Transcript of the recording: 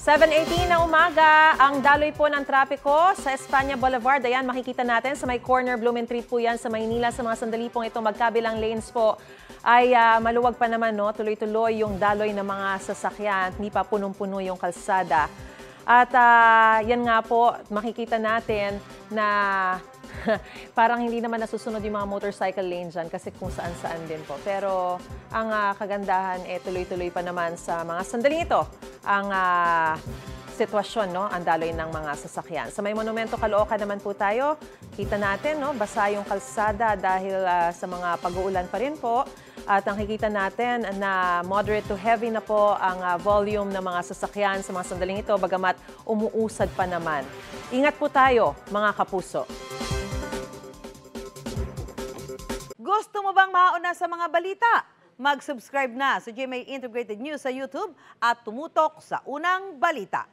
7:18 na umaga, ang daloy po ng trapiko sa Espanya Boulevard. Ayan, makikita natin sa may corner Blumentritt po yan sa Maynila. Sa mga sandali pong ito, magkabilang lanes po ay maluwag pa naman, no? Tuloy-tuloy yung daloy ng mga sasakyan. Hindi pa punong-puno yung kalsada. At yan nga po, makikita natin na parang hindi naman nasusunod yung mga motorcycle lane dyan kasi kung saan-saan din po. Pero ang kagandahan, tuloy-tuloy pa naman sa mga sandaling ito ang sitwasyon, no? Ang daloy ng mga sasakyan. Sa may Monumento Caloocan naman po tayo, kita natin, no? Basa yung kalsada dahil sa mga pag-uulan pa rin po. At ang kikita natin na moderate to heavy na po ang volume ng mga sasakyan sa mga sandaling ito, bagamat umuusad pa naman. Ingat po tayo, mga kapuso. Gusto mo bang mauna sa mga balita? Mag-subscribe na sa GMA Integrated News sa YouTube at tumutok sa Unang Balita.